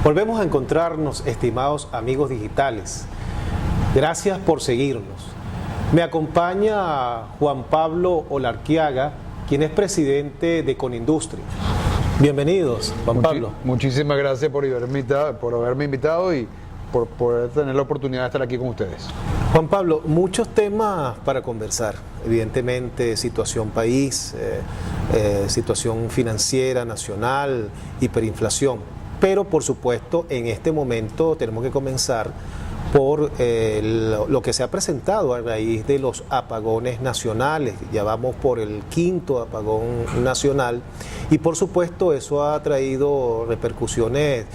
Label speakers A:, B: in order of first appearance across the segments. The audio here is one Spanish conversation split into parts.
A: Volvemos a encontrarnos, estimados amigos digitales. Gracias por seguirnos. Me acompaña Juan Pablo Olarquiaga, quien es presidente de Conindustria. Bienvenidos, Juan Pablo.
B: Muchísimas gracias por haberme invitado y por poder tener la oportunidad de estar aquí con ustedes.
A: Juan Pablo, muchos temas para conversar. Evidentemente, situación país, situación financiera, nacional, hiperinflación. Pero, por supuesto, en este momento tenemos que comenzar por lo que se ha presentado a raíz de los apagones nacionales. Ya vamos por el quinto apagón nacional y, por supuesto, eso ha traído repercusiones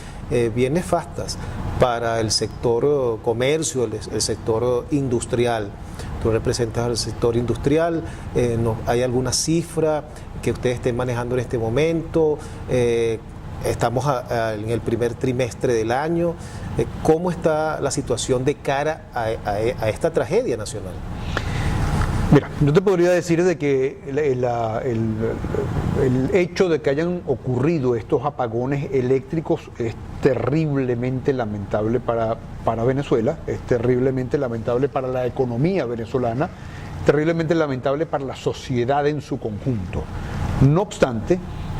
A: bien nefastas para el sector comercio, el sector industrial. Tú representas al sector industrial, ¿hay alguna cifra que ustedes estén manejando en este momento? Estamos en el primer trimestre del año. ¿Cómo está la situación de cara a esta tragedia nacional?
B: Mira, yo te podría decir de que el hecho de que hayan ocurrido estos apagones eléctricos es terriblemente lamentable para Venezuela, es terriblemente lamentable para la economía venezolana, terriblemente lamentable para la sociedad en su conjunto. No obstante,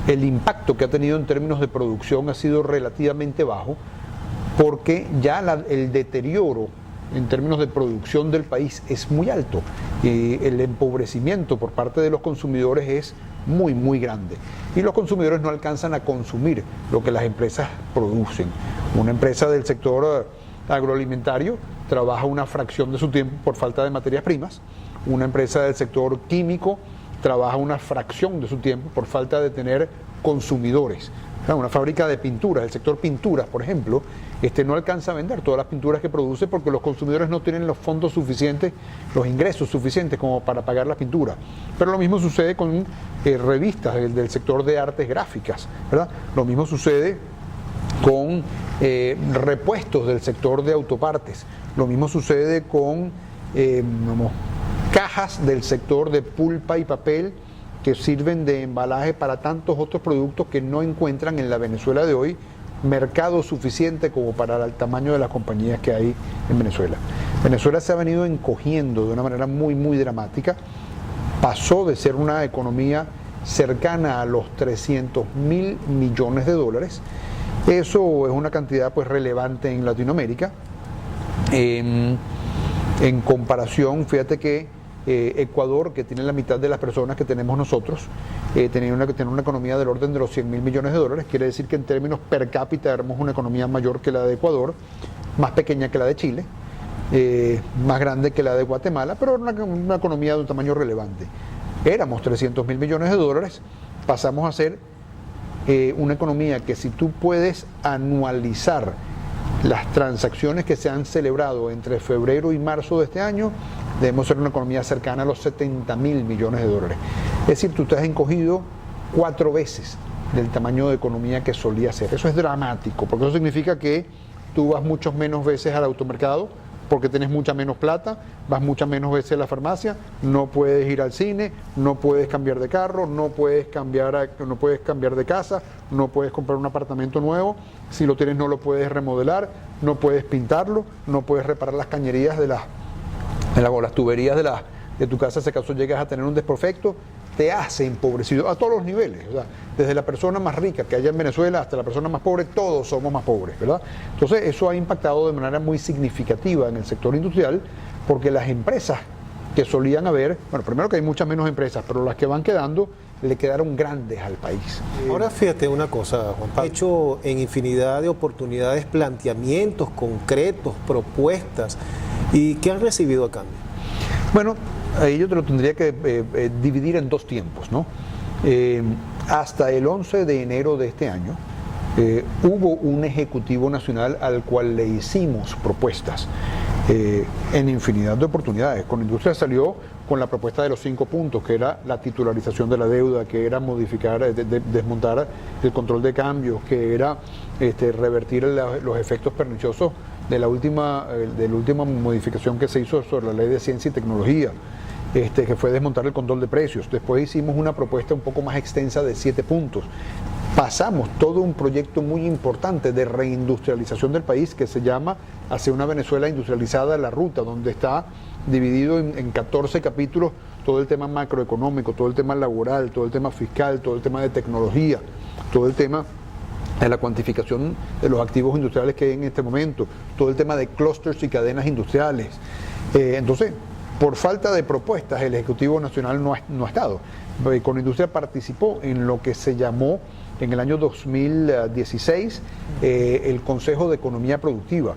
B: el impacto que ha tenido en términos de producción ha sido relativamente bajo porque ya el deterioro en términos de producción del país es muy alto y el empobrecimiento por parte de los consumidores es muy, muy grande. Y los consumidores no alcanzan a consumir lo que las empresas producen. Una empresa del sector agroalimentario trabaja una fracción de su tiempo por falta de materias primas. Una empresa del sector químico trabaja una fracción de su tiempo por falta de tener consumidores. Una fábrica de pinturas, el sector pinturas, por ejemplo, no alcanza a vender todas las pinturas que produce porque los consumidores no tienen los fondos suficientes, los ingresos suficientes como para pagar las pinturas. Pero lo mismo sucede con revistas del sector de artes gráficas, ¿verdad? Lo mismo sucede con repuestos del sector de autopartes. Lo mismo sucede con cajas del sector de pulpa y papel que sirven de embalaje para tantos otros productos que no encuentran en la Venezuela de hoy mercado suficiente como para el tamaño de las compañías que hay en Venezuela. Venezuela se ha venido encogiendo de una manera muy, muy dramática. Pasó de ser una economía cercana a los 300.000 millones de dólares. Eso es una cantidad pues relevante en Latinoamérica. En comparación, fíjate que Ecuador, que tiene la mitad de las personas que tenemos nosotros, tiene una economía del orden de los 100.000 millones de dólares, quiere decir que en términos per cápita éramos una economía mayor que la de Ecuador, más pequeña que la de Chile, más grande que la de Guatemala, pero una economía de un tamaño relevante. Éramos 300.000 millones de dólares, pasamos a ser una economía que si tú puedes anualizar las transacciones que se han celebrado entre febrero y marzo de este año, debemos ser una economía cercana a los 70.000 millones de dólares. Es decir, tú te has encogido 4 veces del tamaño de economía que solía ser. Eso es dramático, porque eso significa que tú vas muchas menos veces al automercado, porque tienes mucha menos plata, vas muchas menos veces a la farmacia, no puedes ir al cine, no puedes cambiar de carro, no puedes cambiar de casa, no puedes comprar un apartamento nuevo, si lo tienes no lo puedes remodelar, no puedes pintarlo, no puedes reparar las cañerías las tuberías de tu casa, si acaso llegas a tener un desperfecto, te hace empobrecido a todos los niveles, ¿verdad? Desde la persona más rica que haya en Venezuela hasta la persona más pobre, todos somos más pobres, ¿verdad? Entonces eso ha impactado de manera muy significativa en el sector industrial, porque las empresas que solían haber, bueno, primero que hay muchas menos empresas, pero las que van quedando le quedaron grandes al país.
A: Ahora fíjate una cosa, Juan Pablo, ha hecho en infinidad de oportunidades planteamientos concretos, propuestas, ¿y qué han recibido a cambio?
B: Bueno, ahí yo te lo tendría que dividir en 2 tiempos, ¿no? Hasta el 11 de enero de este año hubo un Ejecutivo Nacional al cual le hicimos propuestas en infinidad de oportunidades. Conindustria salió con la propuesta de los 5 puntos, que era la titularización de la deuda, que era modificar, desmontar el control de cambios, que era revertir los efectos perniciosos de la última modificación que se hizo sobre la Ley de Ciencia y Tecnología, que fue desmontar el control de precios. Después hicimos una propuesta un poco más extensa de 7 puntos. pasamos todo un proyecto muy importante de reindustrialización del país que se llama Hacia una Venezuela industrializada, la ruta, donde está dividido en 14 capítulos todo el tema macroeconómico, todo el tema laboral, todo el tema fiscal, todo el tema de tecnología, todo el tema de la cuantificación de los activos industriales que hay en este momento, todo el tema de clústeres y cadenas industriales. Entonces, por falta de propuestas, el Ejecutivo Nacional no ha estado. Econoindustria participó en lo que se llamó en el año 2016 el Consejo de Economía Productiva.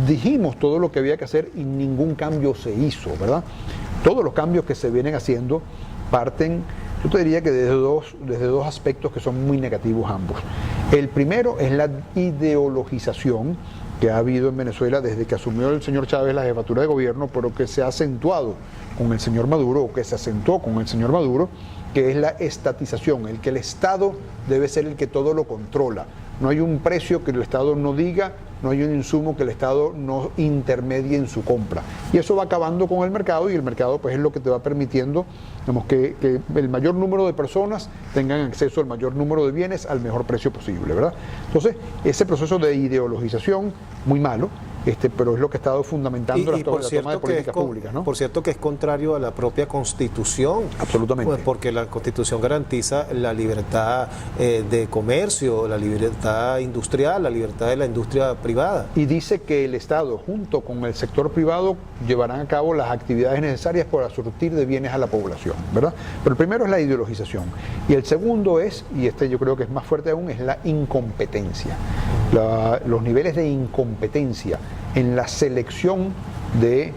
B: Dijimos todo lo que había que hacer y ningún cambio se hizo, ¿verdad? Todos los cambios que se vienen haciendo parten, yo te diría que desde dos aspectos que son muy negativos ambos. El primero es la ideologización que ha habido en Venezuela desde que asumió el señor Chávez la jefatura de gobierno, pero que se ha acentuado con el señor Maduro, o que se acentuó con el señor Maduro, que es la estatización, el que el Estado debe ser el que todo lo controla. No hay un precio que el Estado no diga, no hay un insumo que el Estado no intermedie en su compra. Y eso va acabando con el mercado, y el mercado pues es lo que te va permitiendo, digamos, que el mayor número de personas tengan acceso al mayor número de bienes al mejor precio posible, ¿verdad? Entonces, ese proceso de ideologización, muy malo, pero es lo que ha estado fundamentando la toma de políticas públicas, ¿no?
A: Por cierto que es contrario a la propia Constitución.
B: Absolutamente.
A: Pues porque la Constitución garantiza la libertad de comercio, la libertad industrial, la libertad de la industria privada.
B: Y dice que el Estado, junto con el sector privado, llevarán a cabo las actividades necesarias para surtir de bienes a la población, ¿verdad? Pero el primero es la ideologización. Y el segundo es, y yo creo que es más fuerte aún, es la incompetencia. Los niveles de incompetencia en la selección de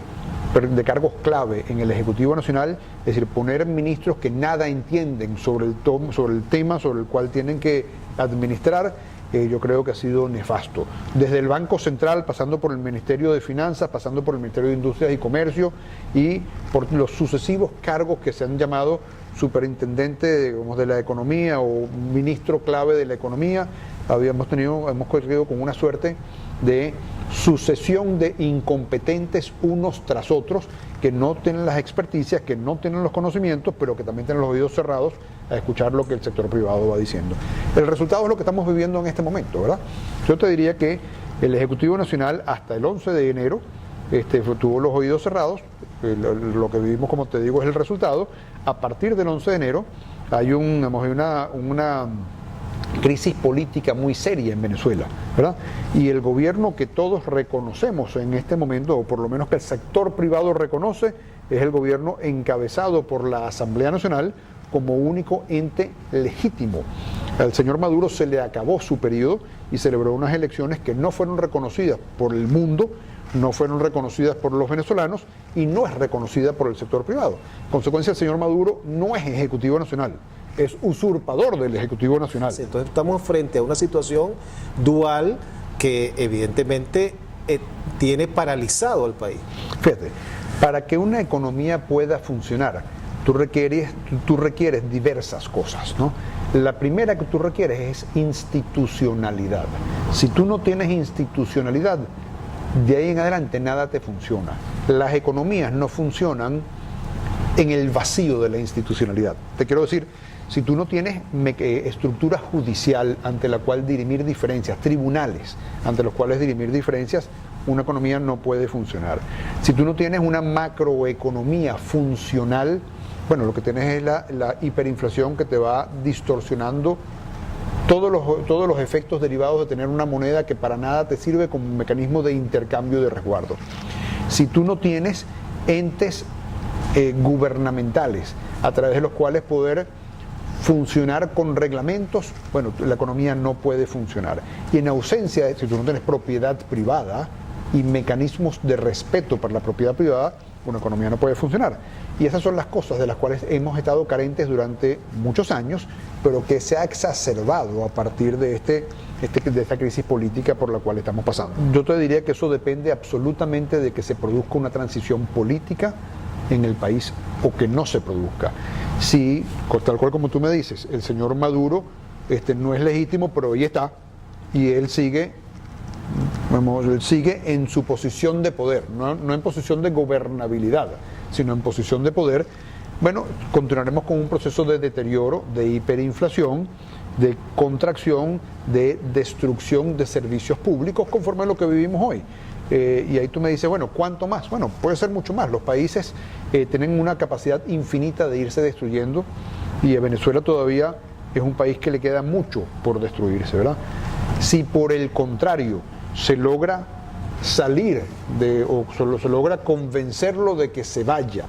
B: cargos clave en el Ejecutivo Nacional, es decir, poner ministros que nada entienden sobre el tema sobre el cual tienen que administrar, yo creo que ha sido nefasto. Desde el Banco Central, pasando por el Ministerio de Finanzas, pasando por el Ministerio de Industrias y Comercio, y por los sucesivos cargos que se han llamado superintendente, digamos, de la economía o ministro clave de la economía, hemos corrido con una suerte de sucesión de incompetentes unos tras otros que no tienen las experticias, que no tienen los conocimientos, pero que también tienen los oídos cerrados a escuchar lo que el sector privado va diciendo. El resultado es lo que estamos viviendo en este momento, ¿verdad? Yo te diría que el Ejecutivo Nacional hasta el 11 de enero tuvo los oídos cerrados. Lo que vivimos, como te digo, es el resultado. A partir del 11 de enero hay una crisis política muy seria en Venezuela, ¿verdad? Y el gobierno que todos reconocemos en este momento, o por lo menos que el sector privado reconoce, es el gobierno encabezado por la Asamblea Nacional como único ente legítimo. Al señor Maduro se le acabó su periodo y celebró unas elecciones que no fueron reconocidas por el mundo, no fueron reconocidas por los venezolanos y no es reconocida por el sector privado. En consecuencia, el señor Maduro no es Ejecutivo Nacional, es usurpador del Ejecutivo Nacional.
A: Sí, entonces estamos frente a una situación dual que evidentemente tiene paralizado al país.
B: Fíjate, para que una economía pueda funcionar, tú requieres diversas cosas, ¿no? La primera que tú requieres es institucionalidad. Si tú no tienes institucionalidad, de ahí en adelante nada te funciona. Las economías no funcionan en el vacío de la institucionalidad. Te quiero decir, si tú no tienes estructura judicial ante la cual dirimir diferencias, tribunales ante los cuales dirimir diferencias, una economía no puede funcionar. Si tú no tienes una macroeconomía funcional, bueno, lo que tienes es la hiperinflación que te va distorsionando todos los efectos derivados de tener una moneda que para nada te sirve como un mecanismo de intercambio de resguardo. Si tú no tienes entes gubernamentales a través de los cuales poder funcionar con reglamentos, bueno, la economía no puede funcionar. Y en ausencia, si tú no tienes propiedad privada y mecanismos de respeto para la propiedad privada, una economía no puede funcionar. Y esas son las cosas de las cuales hemos estado carentes durante muchos años, pero que se ha exacerbado a partir de esta crisis política por la cual estamos pasando. Yo te diría que eso depende absolutamente de que se produzca una transición política en el país o que no se produzca. Si, tal cual como tú me dices, el señor Maduro no es legítimo, pero ahí está, y él sigue en su posición de poder, no en posición de gobernabilidad, sino en posición de poder. Bueno, continuaremos con un proceso de deterioro, de hiperinflación, de contracción, de destrucción de servicios públicos conforme a lo que vivimos hoy. Y ahí tú me dices, bueno, ¿cuánto más? Bueno, puede ser mucho más. Los países tienen una capacidad infinita de irse destruyendo y Venezuela todavía es un país que le queda mucho por destruirse, ¿verdad? Si por el contrario se logra salir o se logra convencerlo de que se vaya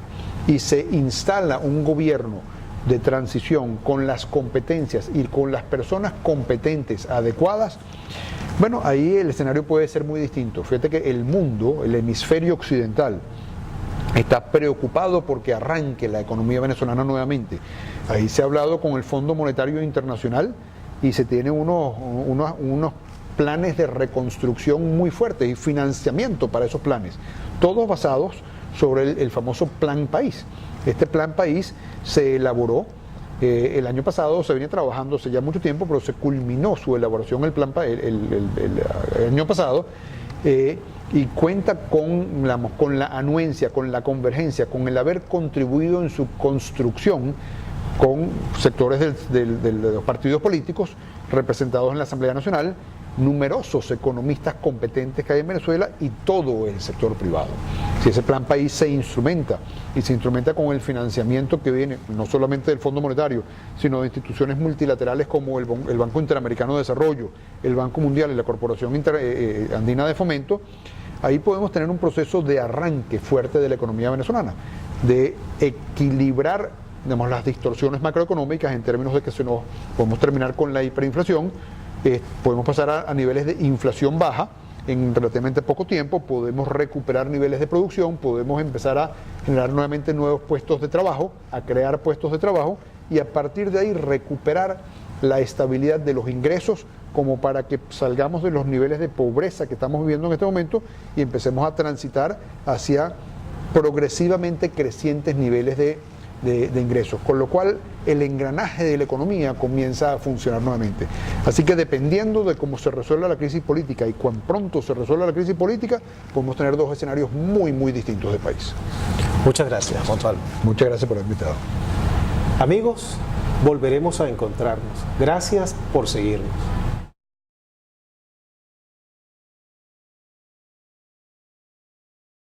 B: y se instala un gobierno de transición con las competencias y con las personas competentes adecuadas, bueno, ahí el escenario puede ser muy distinto. Fíjate que el mundo, el hemisferio occidental, está preocupado porque arranque la economía venezolana nuevamente. Ahí se ha hablado con el Fondo Monetario Internacional y se tienen unos planes de reconstrucción muy fuertes y financiamiento para esos planes, todos basados sobre el famoso Plan País. Este Plan País se elaboró el año pasado, se venía trabajando hace ya mucho tiempo, pero se culminó su elaboración el año pasado y cuenta con la anuencia, con la convergencia, con el haber contribuido en su construcción con sectores de los partidos políticos representados en la Asamblea Nacional, numerosos economistas competentes que hay en Venezuela y todo el sector privado. Si ese Plan País se instrumenta y se instrumenta con el financiamiento que viene no solamente del Fondo Monetario, sino de instituciones multilaterales como el Banco Interamericano de Desarrollo, el Banco Mundial y la Corporación Andina de Fomento, ahí podemos tener un proceso de arranque fuerte de la economía venezolana, de equilibrar, digamos, las distorsiones macroeconómicas en términos de que podemos terminar con la hiperinflación, podemos pasar a niveles de inflación baja en relativamente poco tiempo, podemos recuperar niveles de producción, podemos empezar a generar nuevamente nuevos puestos de trabajo, a crear puestos de trabajo y a partir de ahí recuperar la estabilidad de los ingresos como para que salgamos de los niveles de pobreza que estamos viviendo en este momento y empecemos a transitar hacia progresivamente crecientes niveles de ingresos, con lo cual el engranaje de la economía comienza a funcionar nuevamente. Así que dependiendo de cómo se resuelva la crisis política y cuán pronto se resuelva la crisis política, podemos tener dos escenarios muy, muy distintos de país.
A: Muchas gracias, Juan Pablo.
B: Muchas gracias por haber invitado.
A: Amigos, volveremos a encontrarnos. Gracias por seguirnos.